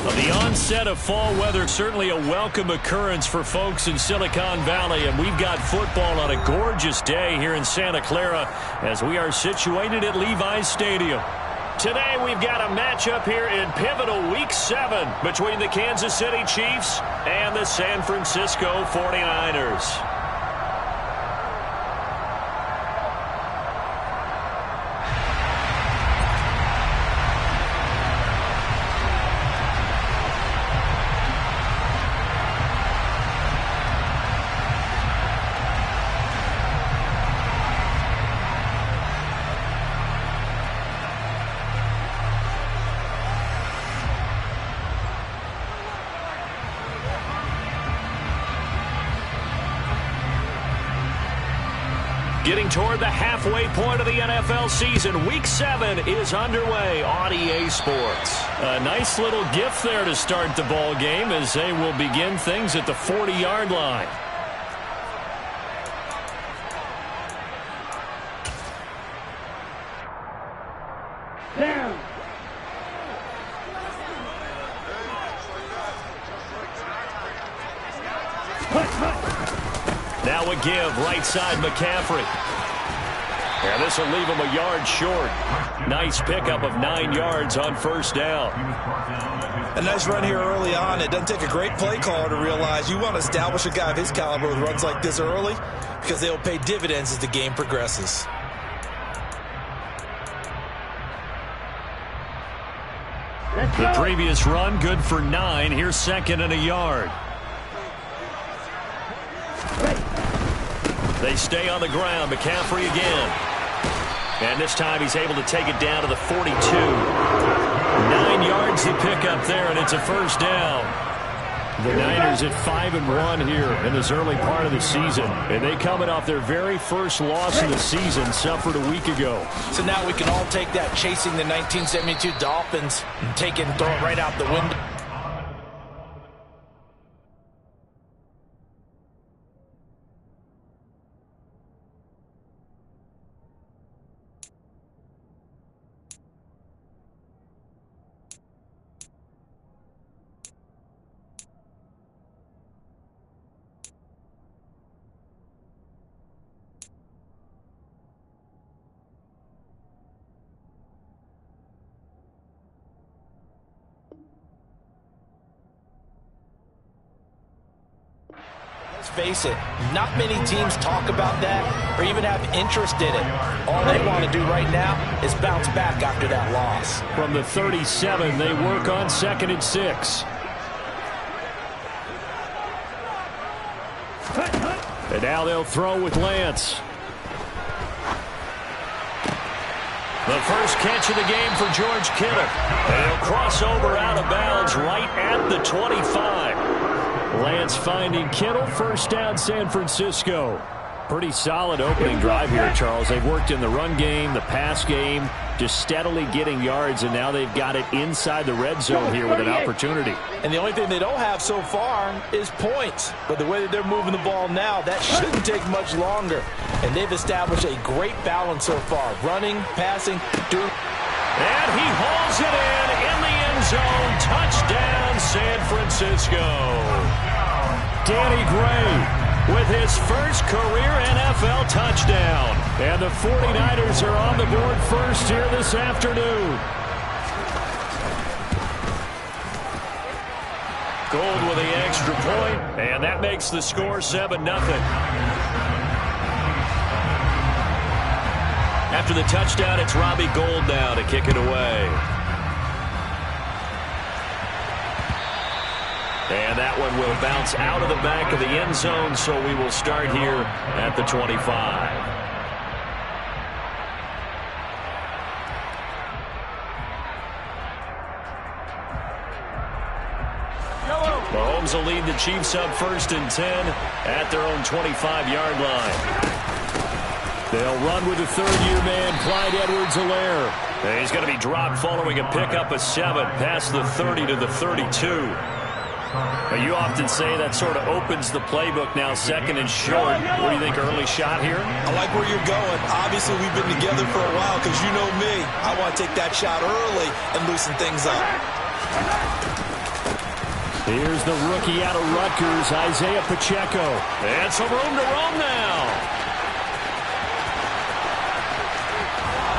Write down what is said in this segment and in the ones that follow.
Well, the onset of fall weather, certainly a welcome occurrence for folks in Silicon Valley, and we've got football on a gorgeous day here in Santa Clara as we are situated at Levi's Stadium. Today we've got a matchup here in pivotal Week 7 between the Kansas City Chiefs and the San Francisco 49ers. Getting toward the halfway point of the NFL season, Week 7 is underway on EA Sports. A nice little gift there to start the ball game as they will begin things at the 40-yard line. Down. Now a give, right side McCaffrey. And this will leave him a yard short. Nice pickup of 9 yards on first down. A nice run here early on. It doesn't take a great play caller to realize you want to establish a guy of his caliber with runs like this early because they'll pay dividends as the game progresses. The previous run, good for 9. Here's second and a yard. They stay on the ground. McCaffrey again. And this time he's able to take it down to the 42. 9 yards to pick up there, and it's a first down. The Niners at 5-1 here in this early part of the season. And they coming off their very first loss of the season, suffered a week ago. So now we can all take that chasing the 1972 Dolphins and take it and throw it right out the window. Face it, not many teams talk about that or even have interest in it. All they want to do right now is bounce back after that loss. From the 37, they work on 2nd and 6. And now they'll throw with Lance. The first catch of the game for George Kittle. And he'll cross over out of bounds right at the 25. Lance finding Kittle, first down San Francisco. Pretty solid opening drive here, Charles. They've worked in the run game, the pass game, just steadily getting yards, and now they've got it inside the red zone here with an opportunity. And the only thing they don't have so far is points. But the way that they're moving the ball now, that shouldn't take much longer. And they've established a great balance so far. Running, passing, doing... And he hauls it in the end zone. Touchdown, San Francisco. Danny Gray with his first career NFL touchdown. And the 49ers are on the board first here this afternoon. Gold with the extra point, and that makes the score 7-0. After the touchdown, it's Robbie Gould now to kick it away. And that one will bounce out of the back of the end zone, so we will start here at the 25. Mahomes will lead the Chiefs up 1st and 10 at their own 25-yard line. They'll run with the third-year man, Clyde Edwards-Helaire. He's going to be dropped following a pickup of 7 past the 30 to the 32. You often say that sort of opens the playbook now, 2nd and short. What do you think, early shot here? I like where you're going. Obviously, we've been together for a while because you know me. I want to take that shot early and loosen things up. Here's the rookie out of Rutgers, Isaiah Pacheco. And some room to roam now.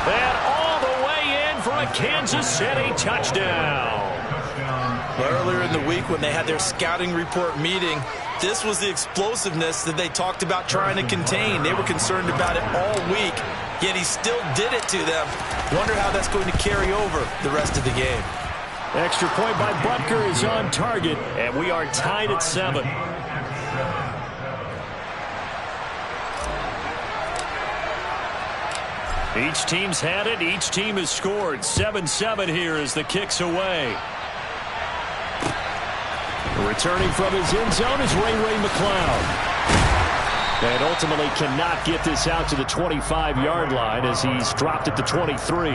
And all the way in for a Kansas City touchdown. Earlier in the week when they had their scouting report meeting, this was the explosiveness that they talked about trying to contain. They were concerned about it all week, yet he still did it to them. Wonder how that's going to carry over the rest of the game. Extra point by Butker is on target, and we are tied at 7. Each team's had it. Each team has scored. 7-7 here as the kick's away. Returning from his end zone is Ray McCloud. And ultimately cannot get this out to the 25-yard line as he's dropped at the 23.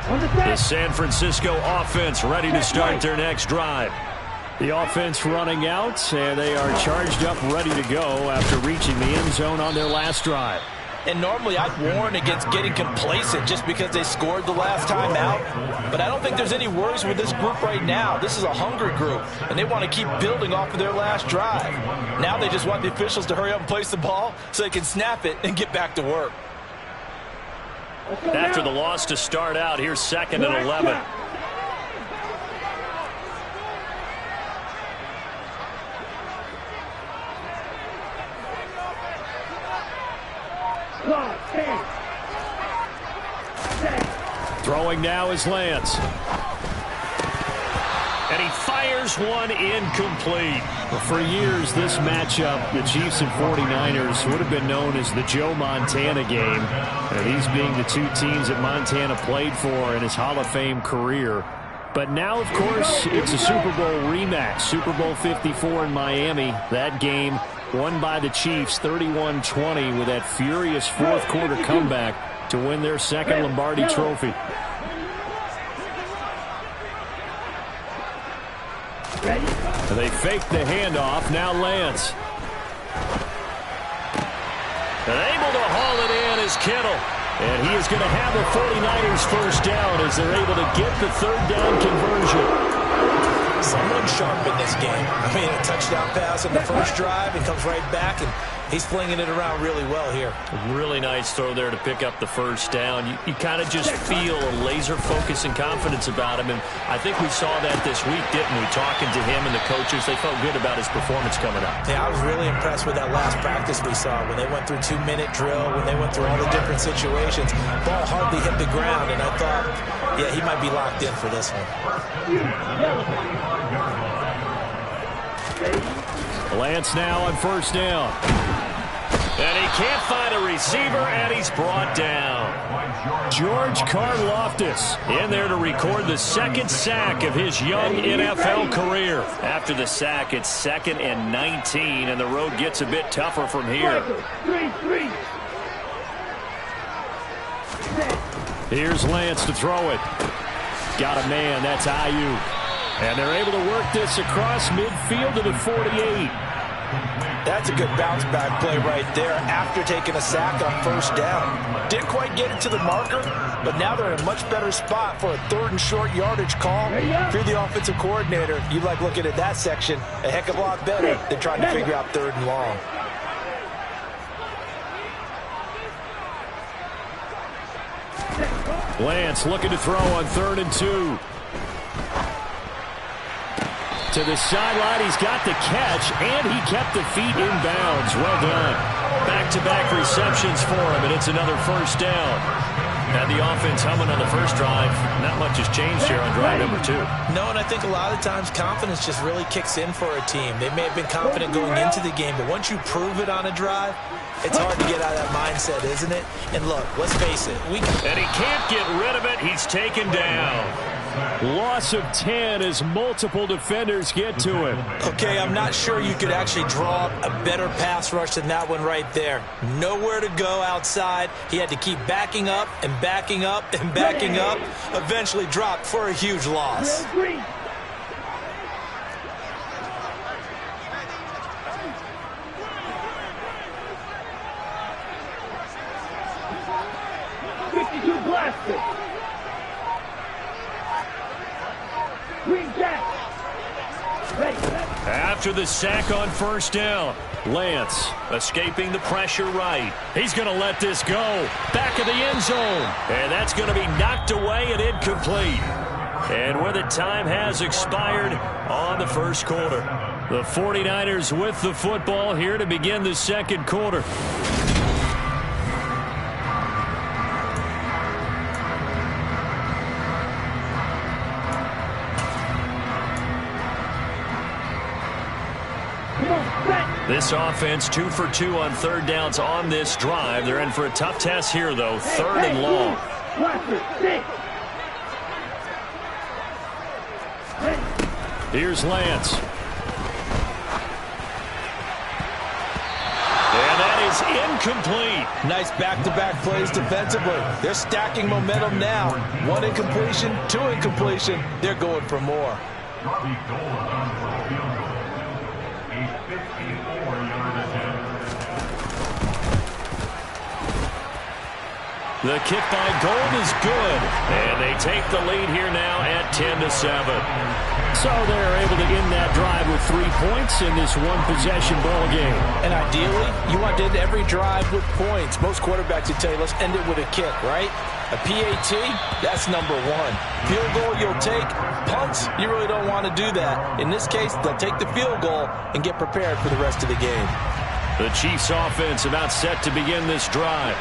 The San Francisco offense ready to start their next drive. The offense running out, and they are charged up, ready to go after reaching the end zone on their last drive. And normally I'd warn against getting complacent just because they scored the last time out. But I don't think there's any worries with this group right now. This is a hungry group, and they want to keep building off of their last drive. Now they just want the officials to hurry up and place the ball so they can snap it and get back to work. After the loss to start out, here's 2nd and 11. Throwing now is Lance. And he fires one incomplete. Well, for years, this matchup, the Chiefs and 49ers, would have been known as the Joe Montana game. And these being the two teams that Montana played for in his Hall of Fame career. But now, of course, it's a Super Bowl rematch. Super Bowl 54 in Miami. That game won by the Chiefs 31-20 with that furious fourth-quarter comeback to win their second Lombardi trophy. They fake the handoff. Now Lance. And able to haul it in is Kittle. And he is going to have the 49ers first down as they're able to get the third down conversion. Someone sharp in this game. I mean, a touchdown pass on the first drive and comes right back, and he's flinging it around really well here. Really nice throw there to pick up the first down. You kind of just feel a laser focus and confidence about him, and I think we saw that this week, didn't we? Talking to him and the coaches, they felt good about his performance coming up. Yeah, I was really impressed with that last practice we saw when they went through 2-minute drill, when they went through all the different situations. Ball hardly hit the ground, and I thought, yeah, he might be locked in for this one. Lance now on first down. And he can't find a receiver, and he's brought down. George Karlaftis in there to record the second sack of his young NFL career. After the sack, it's 2nd and 19, and the road gets a bit tougher from here. Here's Lance to throw it. Got a man, that's Ayuk. And they're able to work this across midfield to the 48. That's a good bounce-back play right there after taking a sack on first down. Didn't quite get it to the marker, but now they're in a much better spot for a 3rd and short yardage call. If you're the offensive coordinator, you like looking at that section a heck of a lot better than trying to figure out 3rd and long. Lance looking to throw on 3rd and 2. To the sideline, he's got the catch, and he kept the feet in bounds. Well done. Back-to-back receptions for him, and it's another first down. Had the offense humming on the first drive. Not much has changed here on drive number 2. No, and I think a lot of times confidence just really kicks in for a team. They may have been confident going into the game, but once you prove it on a drive, it's hard to get out of that mindset, isn't it? And look, let's face it. And he can't get rid of it. He's taken down. Loss of 10 as multiple defenders get to him. Okay, I'm not sure you could actually draw a better pass rush than that one right there. Nowhere to go outside. He had to keep backing up and backing up and backing up. Eventually dropped for a huge loss. 52 blaster. Green jack. After the sack on first down, Lance escaping the pressure right. He's going to let this go. Back of the end zone. And that's going to be knocked away and incomplete. And with it, time has expired on the first quarter. The 49ers with the football here to begin the second quarter. This offense 2 for 2 on third downs on this drive. They're in for a tough test here, though. Third and long. Here's Lance. And that is incomplete. Nice back-to-back plays defensively. They're stacking momentum now. 1 incompletion, 2 incompletion. They're going for more. The kick by Gold is good, and they take the lead here now at 10-7. So they're able to end that drive with 3 points in this one-possession ball game. And ideally, you want to end every drive with points. Most quarterbacks would tell you, let's end it with a kick, right? A PAT, that's number 1. Field goal you'll take. Punts, you really don't want to do that. In this case, they'll take the field goal and get prepared for the rest of the game. The Chiefs offense about set to begin this drive.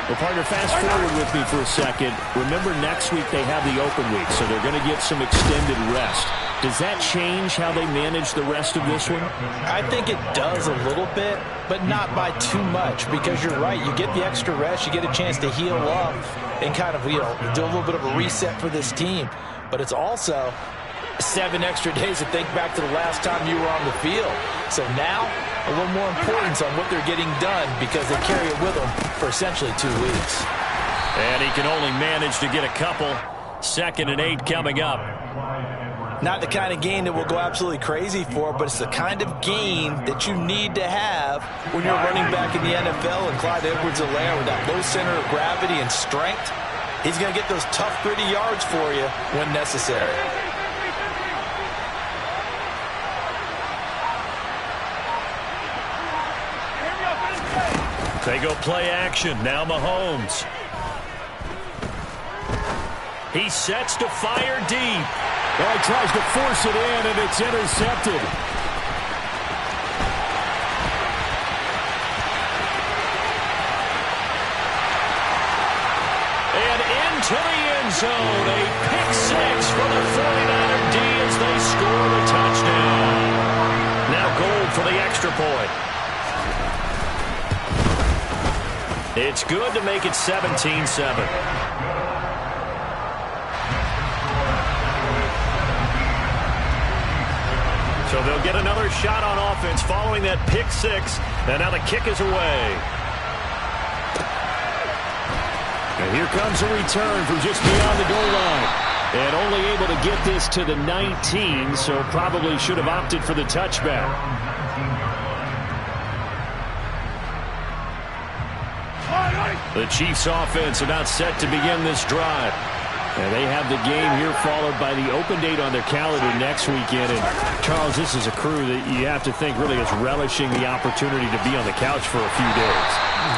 Well, partner, fast forward with me for a second. Remember, next week they have the open week, so they're going to get some extended rest. Does that change how they manage the rest of this one? I think it does a little bit, but not by too much, because you're right. You get the extra rest, you get a chance to heal up and kind of, do a little bit of a reset for this team. But it's also 7 extra days to think back to the last time you were on the field. So now, a little more importance on what they're getting done because they carry it with them for essentially 2 weeks. And he can only manage to get a couple. 2nd and 8 coming up. Not the kind of gain that we'll go absolutely crazy for, but it's the kind of gain that you need to have when you're running back in the NFL, and Clyde Edwards-Helaire with that low center of gravity and strength. He's going to get those tough, gritty yards for you when necessary. They go play action. Now Mahomes. He sets to fire deep. Well, he tries to force it in, and it's intercepted. And into the end zone. A pick 6 for the 49er D as they score the touchdown. Now Gold for the extra point. It's good to make it 17-7. So they'll get another shot on offense following that pick 6. And now the kick is away. And here comes a return from just beyond the goal line. And only able to get this to the 19, so probably should have opted for the touchback. The Chiefs offense about set to begin this drive. And they have the game here followed by the open date on their calendar next weekend. And, Charles, this is a crew that you have to think really is relishing the opportunity to be on the couch for a few days.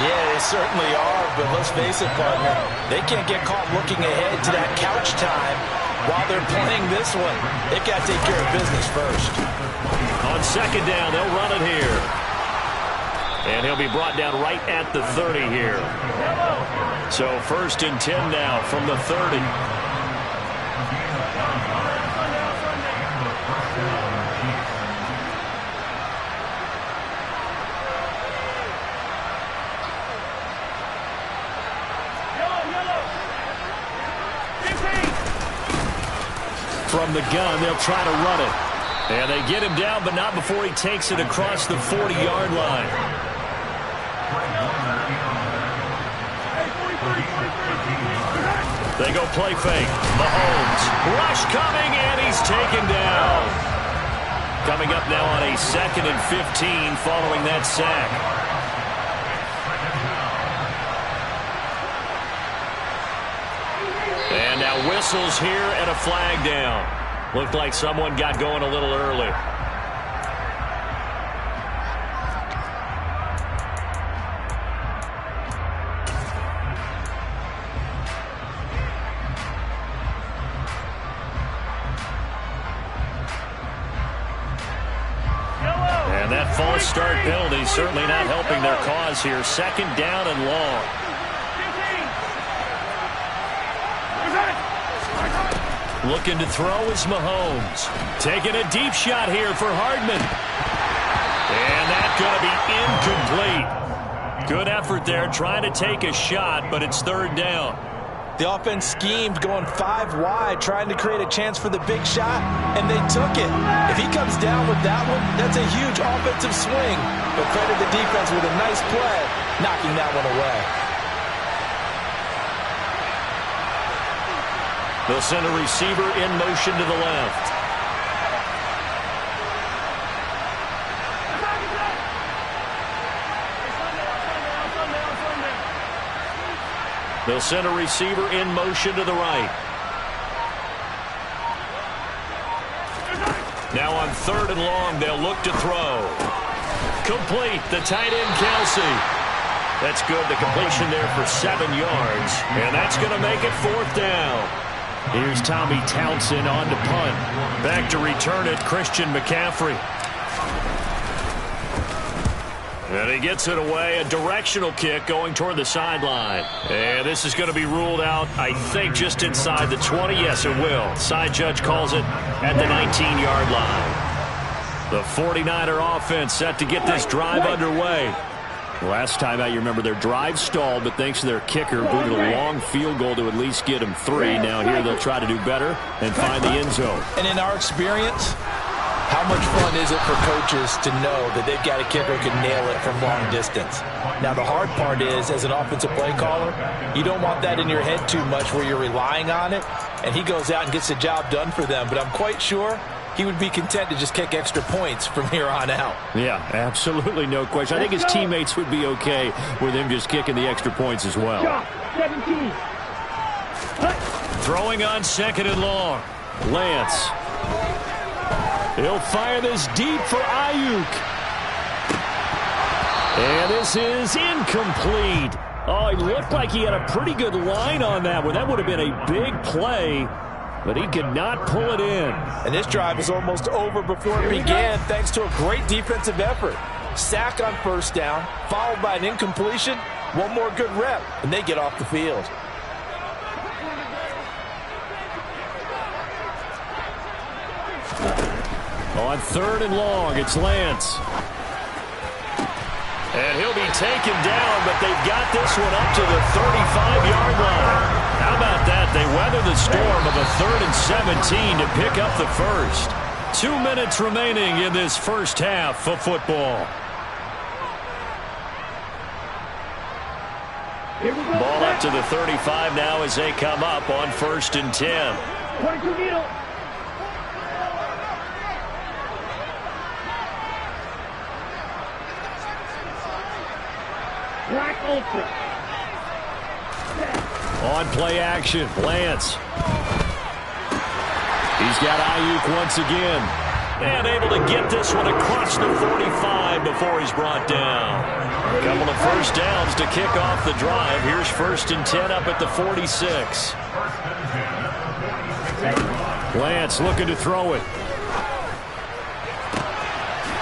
Yeah, they certainly are, but let's face it, partner, they can't get caught looking ahead to that couch time while they're playing this one. They've got to take care of business first. On 2nd down, they'll run it here. And he'll be brought down right at the 30 here. So 1st and 10 now from the 30. From the gun, they'll try to run it. And they get him down, but not before he takes it across the 40-yard line. They go play fake. Mahomes. Rush coming, and he's taken down. Coming up now on a 2nd and 15 following that sack. Whistles here and a flag down. Looked like someone got going a little early. And that false start penalty certainly not helping their cause here. Second down and long. Looking to throw is Mahomes. Taking a deep shot here for Hardman. And that's going to be incomplete. Good effort there trying to take a shot, but it's third down. The offense schemed going 5 wide, trying to create a chance for the big shot, and they took it. If he comes down with that one, that's a huge offensive swing. But credit the defense with a nice play, knocking that one away. They'll send a receiver in motion to the left. They'll send a receiver in motion to the right. Now on third and long, they'll look to throw. Complete, the tight end Kelsey. That's good, the completion there for 7 yards. And that's going to make it fourth down. Here's Tommy Townsend on to punt. Back to return it, Christian McCaffrey. And he gets it away, a directional kick going toward the sideline. And this is going to be ruled out, I think, just inside the 20. Yes, it will. Side judge calls it at the 19-yard line. The 49er offense set to get this drive underway. Last time out, you remember their drive stalled, but thanks to their kicker, booted a long field goal to at least get them 3. Now here they'll try to do better and find the end zone. And in our experience, how much fun is it for coaches to know that they've got a kicker who can nail it from long distance? Now, the hard part is, as an offensive play caller, you don't want that in your head too much where you're relying on it, and he goes out and gets the job done for them. But I'm quite sure he would be content to just kick extra points from here on out. Yeah, absolutely no question. I think his teammates would be okay with him just kicking the extra points as well. 17. Throwing on second and long. Lance. He'll fire this deep for Ayuk. And this is incomplete. Oh, he looked like he had a pretty good line on that one. That would have been a big play. But he could not pull it in. And this drive is almost over before it began thanks to a great defensive effort. Sack on first down, followed by an incompletion. One more good rep, and they get off the field. On third and long, it's Lance. And he'll be taken down, but they've got this one up to the 35-yard line. How about that? They weather the storm of a 3rd and 17 to pick up the first. 2 minutes remaining in this first half of football. Ball up to the 35 now as they come up on 1st and 10. 22 needle. Black ultra. On play action, Lance. He's got Ayuk once again. And able to get this one across the 45 before he's brought down. A couple of first downs to kick off the drive. Here's 1st and 10 up at the 46. Lance looking to throw it.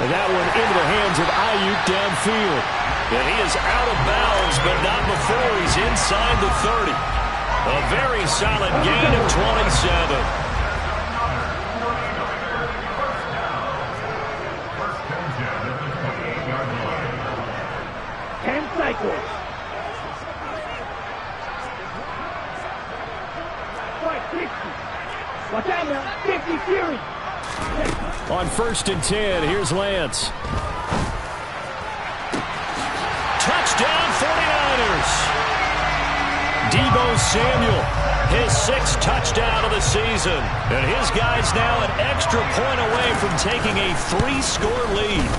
And that one into the hands of Ayuk downfield. And he is out of bounds, but not before he's inside the 30. A very solid gain of 27. Cycles. 60. Watch out now. 50 Fury. On 1st and 10, here's Lance. Touchdown 49ers. Deebo Samuel, his 6th touchdown of the season. And his guys now an extra point away from taking a 3-score lead.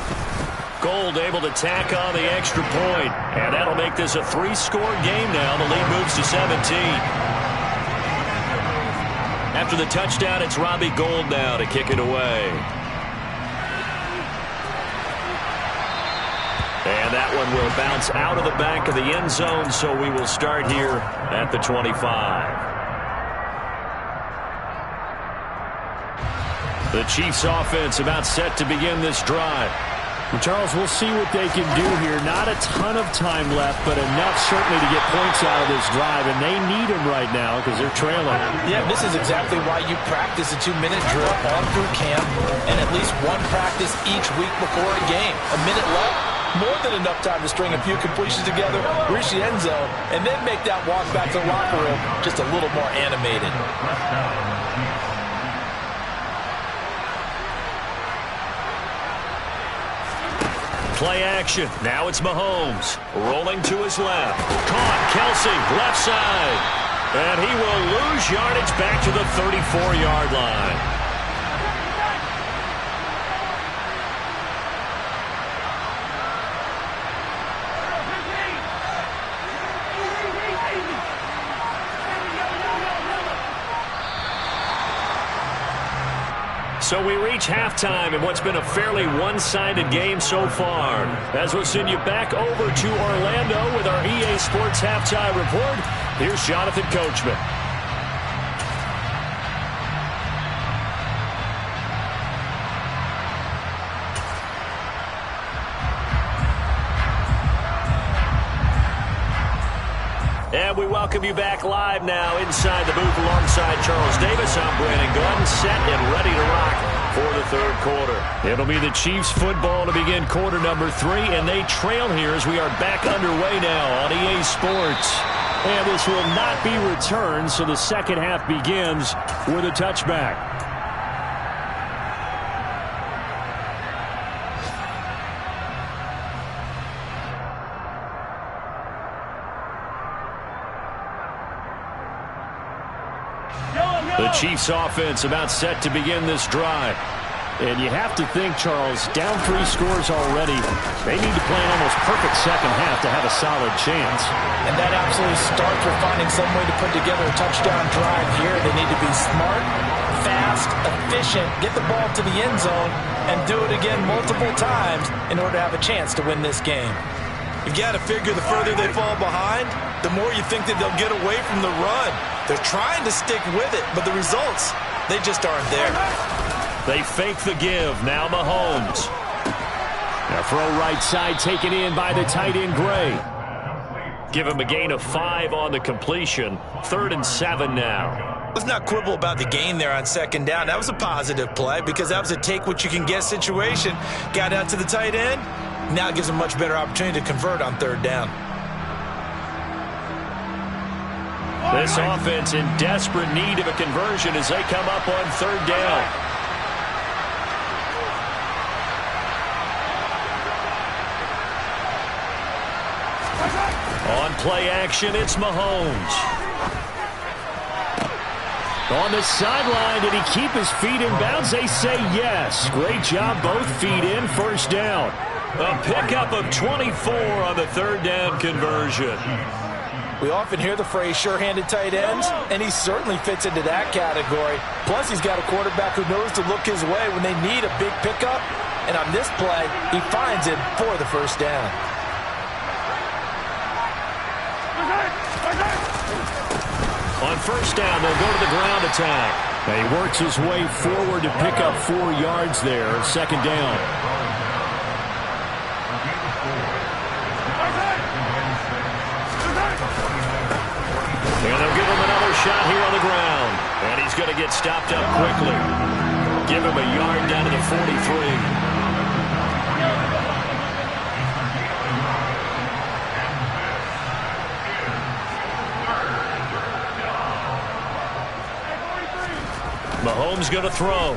Gold able to tack on the extra point. And that'll make this a 3-score game now. The lead moves to 17. After the touchdown, it's Robbie Gould now to kick it away. And that one will bounce out of the back of the end zone, so we will start here at the 25. The Chiefs offense about set to begin this drive. Well, Charles, we'll see what they can do here. Not a ton of time left, but enough certainly to get points out of this drive, and they need them right now because they're trailing. Yeah, this is exactly why you practice a 2-minute drill all through camp and at least one practice each week before a game. A minute left, more than enough time to string a few completions together, reach the end zone, and then make that walk back to the locker room just a little more animated. Play action. Now it's Mahomes. Rolling to his left. Caught. Kelsey, left side. And he will lose yardage back to the 34-yard line. So we reach halftime in what's been a fairly one-sided game so far. As we'll send you back over to Orlando with our EA Sports Halftime Report, here's Jonathan Coachman. And we welcome you back live now inside the booth alongside Charles Davis. I'm Brandon Gunn, set and ready to rock for the third quarter. It'll be the Chiefs football to begin quarter number 3, and they trail here as we are back underway now on EA Sports. And this will not be returned, so the second half begins with a touchback. The Chiefs offense about set to begin this drive. And you have to think, Charles, down 3 scores already. They need to play an almost perfect second half to have a solid chance. And that absolutely starts with finding some way to put together a touchdown drive here. They need to be smart, fast, efficient, get the ball to the end zone, and do it again multiple times in order to have a chance to win this game. You've got to figure the further they fall behind, the more you think that they'll get away from the run. They're trying to stick with it, but the results, they just aren't there. They fake the give. Now Mahomes. A throw right side taken in by the tight end Gray. Give him a gain of 5 on the completion. 3rd and 7 now. Let's not quibble about the gain there on second down. That was a positive play because that was a take-what-you-can-get situation. Got out to the tight end. Now it gives them a much better opportunity to convert on 3rd down. This offense in desperate need of a conversion as they come up on 3rd down. On play action, it's Mahomes. On the sideline, did he keep his feet in bounds? They say yes. Great job, both feet in, 1st down. A pickup of 24 on the 3rd down conversion. We often hear the phrase sure-handed tight ends, and he certainly fits into that category. Plus, he's got a quarterback who knows to look his way when they need a big pickup. And on this play, he finds it for the 1st down. On 1st down, they'll go to the ground attack. He works his way forward to pick up 4 yards there, 2nd down. And they'll give him another shot here on the ground. And he's going to get stopped up quickly. Give him a yard down to the 43. Mahomes going to throw.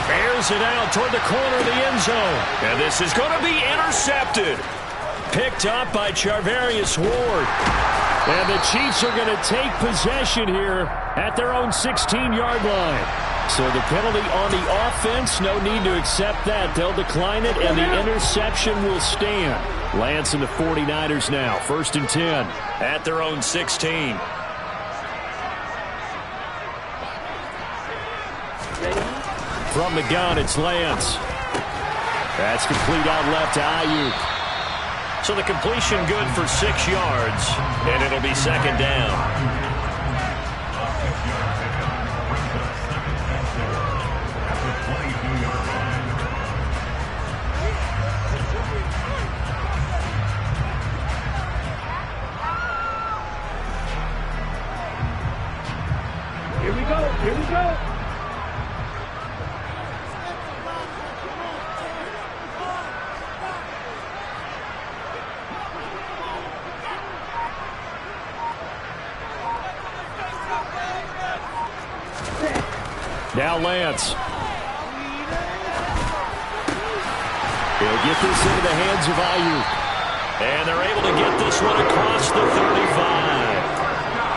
Airs it out toward the corner of the end zone. And this is going to be intercepted. Picked up by Charvarius Ward. And the Chiefs are going to take possession here at their own 16-yard line. So the penalty on the offense, no need to accept that. They'll decline it, and the interception will stand. Lance and the 49ers now, 1st and 10. At their own 16. From the gun, it's Lance. That's complete out left to Ayuk. So the completion good for 6 yards, and it'll be 2nd down. Here we go. Here we go. Now Lance. He'll get this into the hands of Ayuk. And they're able to get this one across the 35.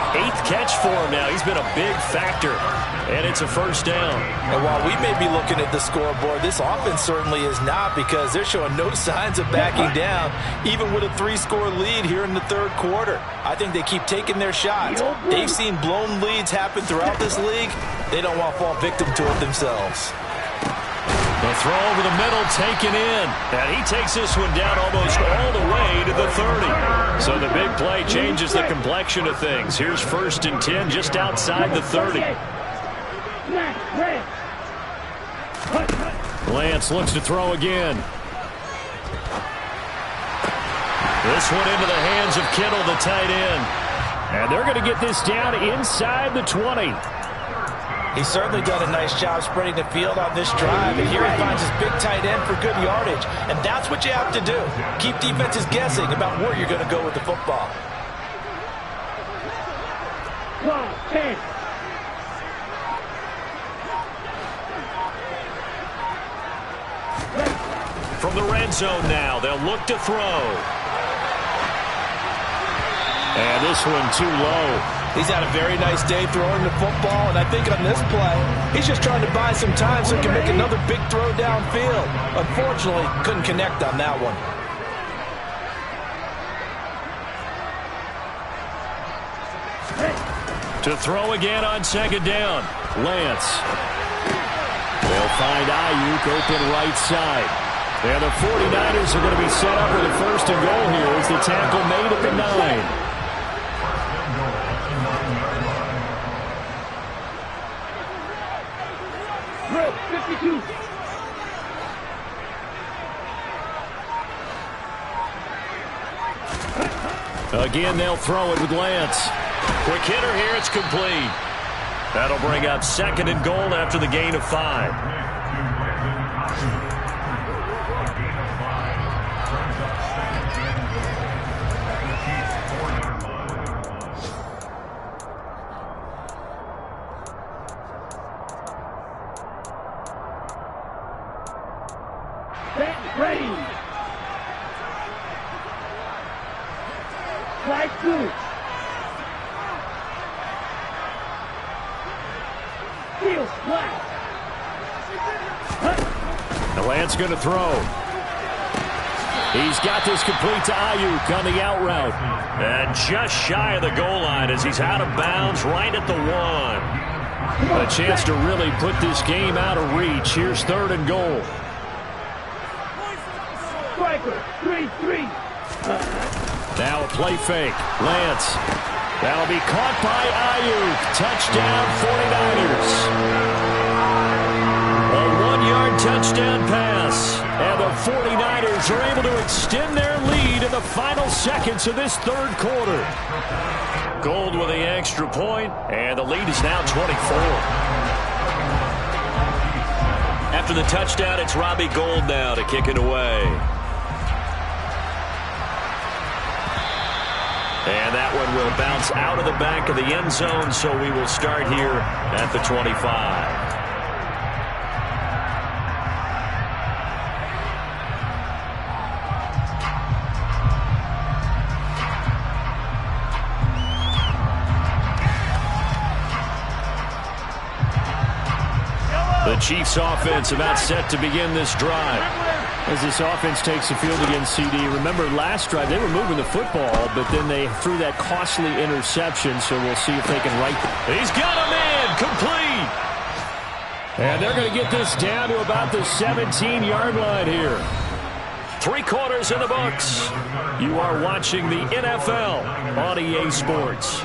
8th catch for him now. He's been a big factor. And it's a 1st down. And while we may be looking at the scoreboard, this offense certainly is not, because they're showing no signs of backing down, even with a 3-score lead here in the 3rd quarter. I think they keep taking their shots. They've seen blown leads happen throughout this league. They don't want to fall victim to it themselves. The throw over the middle taken in. And he takes this one down almost all the way to the 30. So the big play changes the complexion of things. Here's 1st and 10 just outside the 30. Lance looks to throw again. This one into the hands of Kittle, the tight end. And they're going to get this down inside the 20. He's certainly done a nice job spreading the field on this drive. And here he finds his big tight end for good yardage. And that's what you have to do. Keep defenses guessing about where you're going to go with the football. 10. From the red zone now, they'll look to throw. And this one too low. He's had a very nice day throwing the football, and I think on this play, he's just trying to buy some time so he can make another big throw downfield. Unfortunately, couldn't connect on that one. To throw again on 2nd down. Lance. They'll find Ayuk open right side. And the 49ers are going to be set up with a 1st and goal here as the tackle made at the 9. Again, they'll throw it with Lance. Quick hitter here, it's complete. That'll bring up 2nd and goal after the gain of 5. Ready. Flag 2. Field flat. The Lance going to throw. He's got this complete to Ayuk on the out route. And just shy of the goal line as he's out of bounds right at the 1. A chance to really put this game out of reach. Here's 3rd and goal. Striker, 3-3. Now a play fake. Lance. That'll be caught by Ayuk. Touchdown 49ers. A 1-yard touchdown pass. And the 49ers are able to extend their lead in the final seconds of this 3rd quarter. Gold with the extra point, and the lead is now 24. After the touchdown, it's Robbie Gould now to kick it away. And that one will bounce out of the back of the end zone, so we will start here at the 25. Chiefs offense about set to begin this drive. As this offense takes the field against CD, remember last drive they were moving the football, but then they threw that costly interception, so we'll see if they can right. He's got a man, complete. And they're going to get this down to about the 17-yard line here. 3 quarters in the books. You are watching the NFL on EA Sports.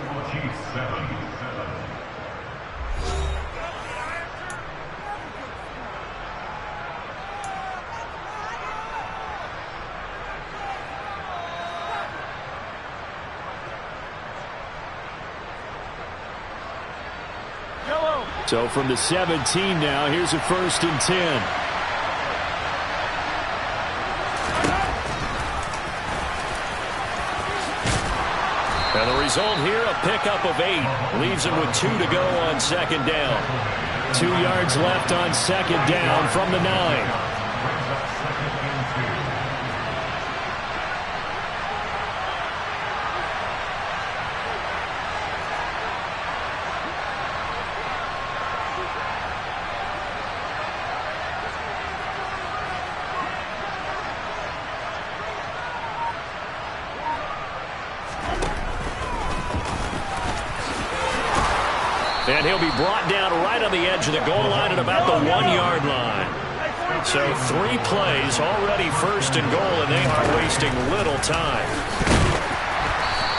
So from the 17 now, here's a 1st and 10. And the result here, a pickup of 8. Leaves him with 2 to go on 2nd down. 2 yards left on 2nd down from the 9. And he'll be brought down right on the edge of the goal line at about the 1-yard line. So 3 plays already 1st and goal, and they are wasting little time.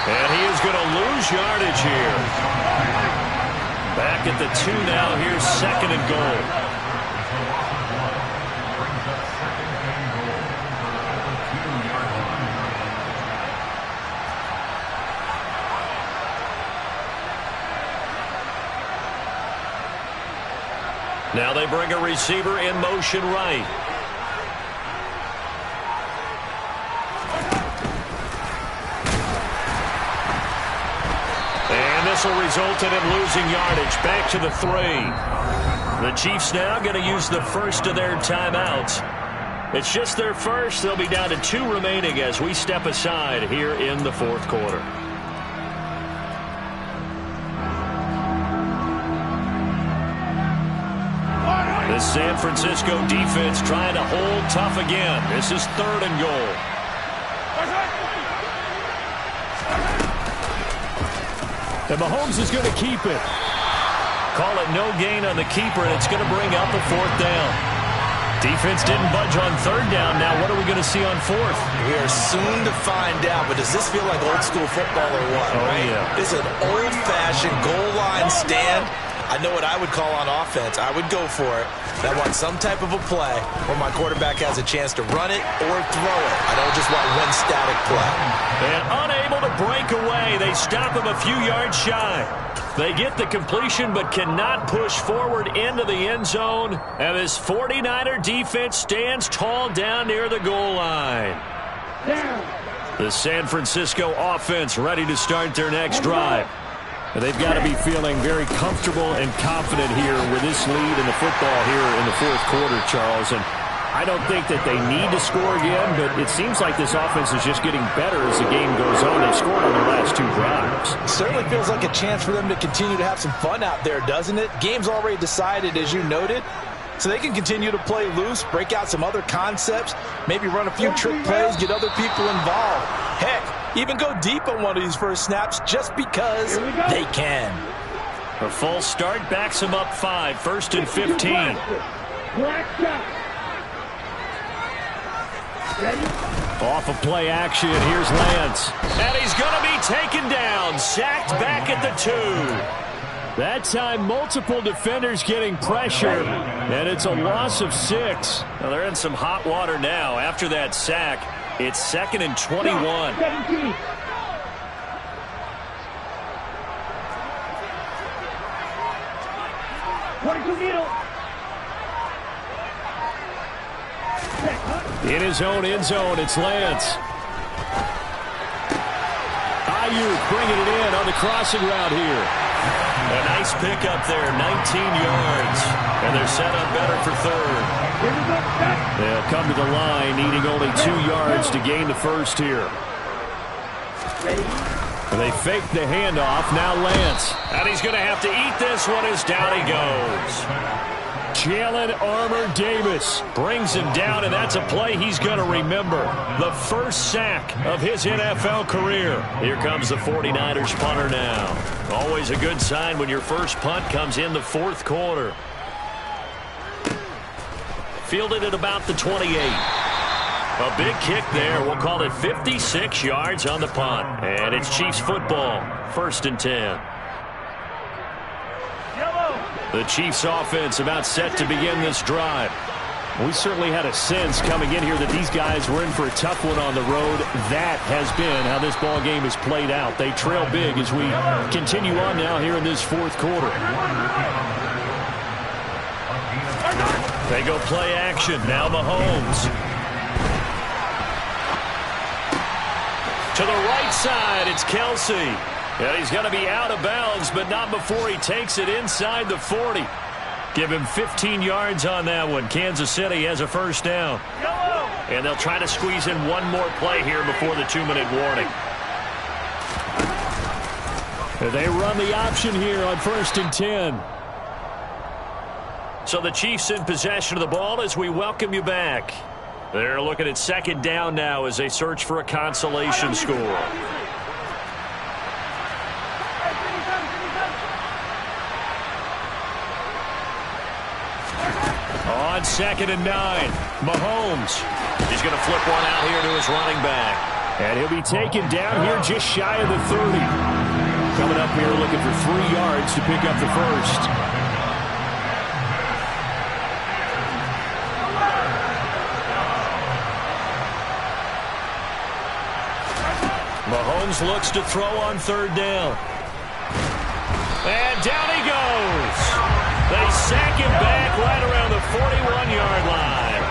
And he is going to lose yardage here. Back at the 2 now. Here's 2nd and goal. Now they bring a receiver in motion right. And this will result in him losing yardage. Back to the 3. The Chiefs now going to use the first of their timeouts. It's just their first. They'll be down to 2 remaining as we step aside here in the 4th quarter. The San Francisco defense trying to hold tough again. This is 3rd and goal. And Mahomes is going to keep it. Call it no gain on the keeper, and it's going to bring up a 4th down. Defense didn't budge on 3rd down. Now what are we going to see on 4th? We are soon to find out, but does this feel like old school football or what? Oh, right? Yeah. This is an old-fashioned goal line stand. I know what I would call on offense. I would go for it. I want some type of a play where my quarterback has a chance to run it or throw it. I don't just want one static play. And unable to break away, they stop him a few yards shy. They get the completion but cannot push forward into the end zone. And this 49er defense stands tall down near the goal line. The San Francisco offense ready to start their next drive. They've got to be feeling very comfortable and confident here with this lead in the football here in the 4th quarter, Charles. And I don't think that they need to score again, but it seems like this offense is just getting better as the game goes on. They've scored on their last 2 drives. It certainly feels like a chance for them to continue to have some fun out there, doesn't it? Game's already decided, as you noted. So they can continue to play loose, break out some other concepts, maybe run a few trick plays, get other people involved. Heck, even go deep on one of these first snaps just because they can. A false start backs him up 5, 1st and 15. Off of play action, here's Lance. And he's going to be taken down, sacked back at the 2. That time, multiple defenders getting pressure, and it's a loss of 6. Well, they're in some hot water now. After that sack, it's 2nd and 21. 17. In his own end zone, it's Lance. Ayuk bringing it in on the crossing route here. A nice pickup there, 19 yards. And they're set up better for 3rd. They'll come to the line, needing only 2 yards to gain the first here. And they fake the handoff. Now Lance. And he's going to have to eat this one as down he goes. Jalen Armour-Davis brings him down, and that's a play he's going to remember. The first sack of his NFL career. Here comes the 49ers punter now. Always a good sign when your first punt comes in the fourth quarter. Fielded at about the 28. A big kick there. We'll call it 56 yards on the punt. And it's Chiefs football. 1st and 10. The Chiefs offense about set to begin this drive. We certainly had a sense coming in here that these guys were in for a tough one on the road. That has been how this ball game has played out. They trail big as we continue on now here in this fourth quarter. They go play action. Now Mahomes. To the right side, it's Kelsey. And he's going to be out of bounds, but not before he takes it inside the 40. Give him 15 yards on that one. Kansas City has a first down. And they'll try to squeeze in one more play here before the 2-minute warning. They run the option here on 1st and 10. So the Chiefs in possession of the ball as we welcome you back. They're looking at 2nd down now as they search for a consolation score. On 2nd and 9, Mahomes. He's going to flip one out here to his running back. And he'll be taken down here just shy of the 30. Coming up here looking for 3 yards to pick up the first. Mahomes looks to throw on 3rd down. And down he goes. They sack him back right around the 41-yard line.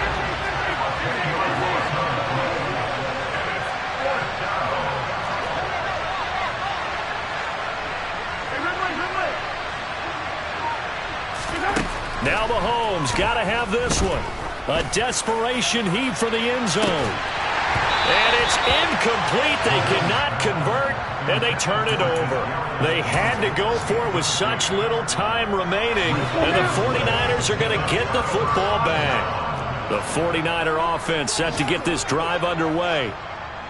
Now Mahomes got to have this one. A desperation heave for the end zone. And it's incomplete. They cannot convert, and they turn it over. They had to go for it with such little time remaining, and the 49ers are going to get the football back. The 49er offense set to get this drive underway.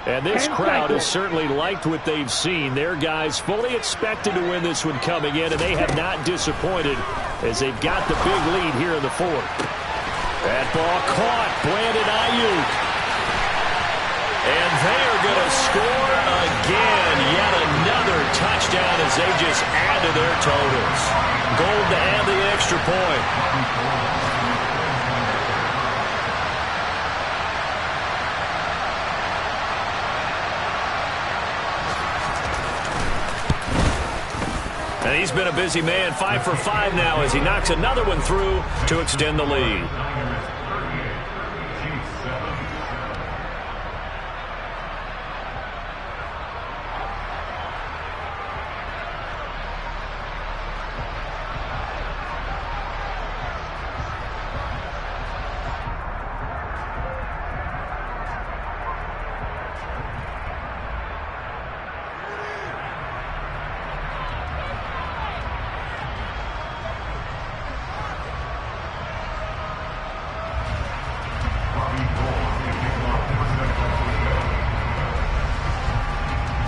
And this crowd has certainly liked what they've seen. Their guys fully expected to win this one coming in, and they have not disappointed as they've got the big lead here in the fourth. That ball caught. Brandon Ayuk. And they are going to score again. Yet another touchdown as they just add to their totals. Gold to add the extra point. And he's been a busy man. 5 for 5 now as he knocks another one through to extend the lead.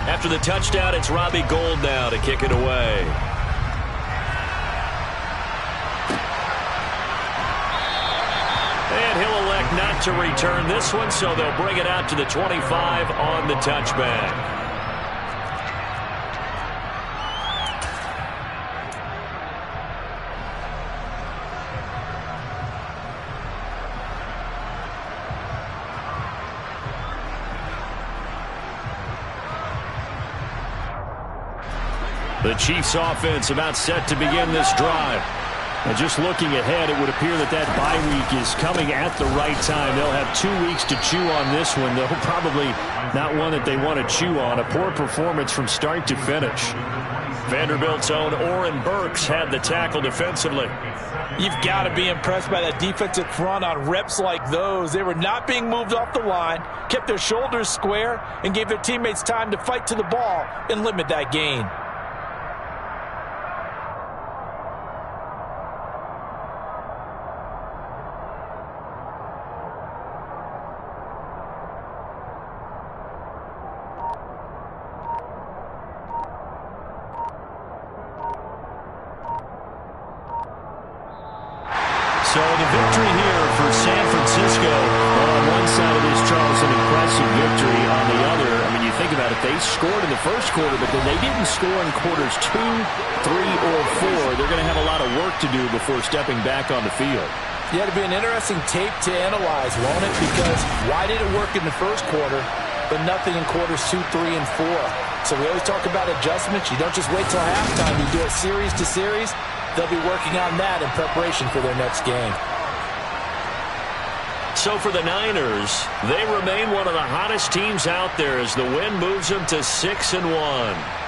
After the touchdown, it's Robbie Gould now to kick it away. And he'll elect not to return this one, so they'll bring it out to the 25 on the touchback. The Chiefs offense about set to begin this drive. And just looking ahead, it would appear that that bye week is coming at the right time. They'll have 2 weeks to chew on this one. They'll probably not one that they want to chew on. A poor performance from start to finish. Vanderbilt's own Oren Burks had the tackle defensively. You've got to be impressed by that defensive front on reps like those. They were not being moved off the line, kept their shoulders square, and gave their teammates time to fight to the ball and limit that gain. victory on the other. I mean, you think about it, they scored in the first quarter, but then they didn't score in quarters 2, 3, or 4. They're going to have a lot of work to do before stepping back on the field. Yeah, it'll be an interesting tape to analyze, won't it? Because why did it work in the first quarter, but nothing in quarters 2, 3, and 4? So we always talk about adjustments. You don't just wait till halftime. You do it series to series. They'll be working on that in preparation for their next game. So for the Niners, they remain one of the hottest teams out there as the win moves them to 6-1.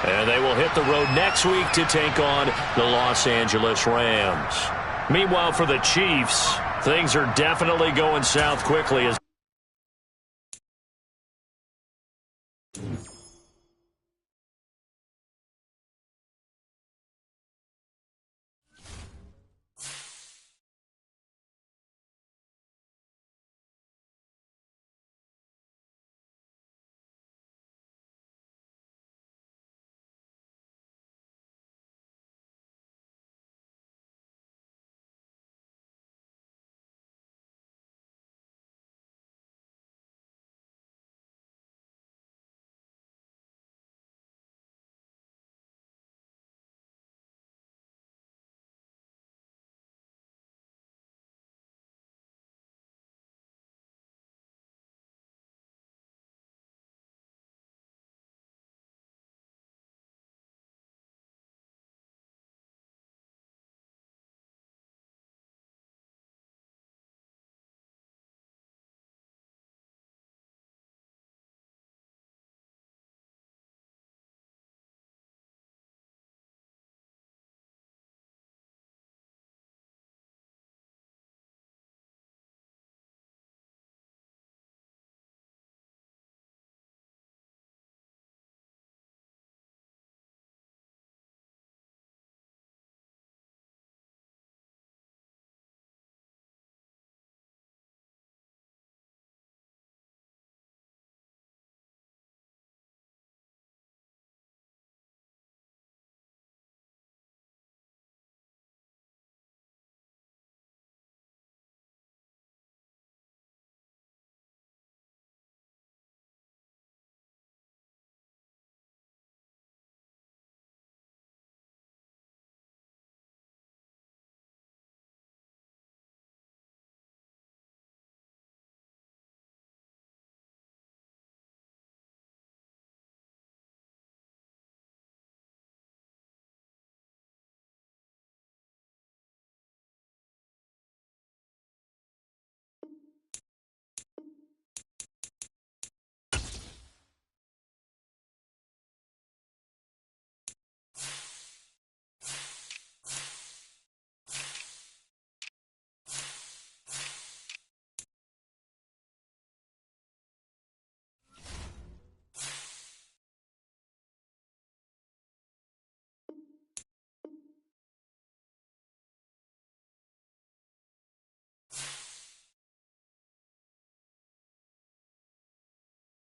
And they will hit the road next week to take on the Los Angeles Rams. Meanwhile, for the Chiefs, things are definitely going south quickly as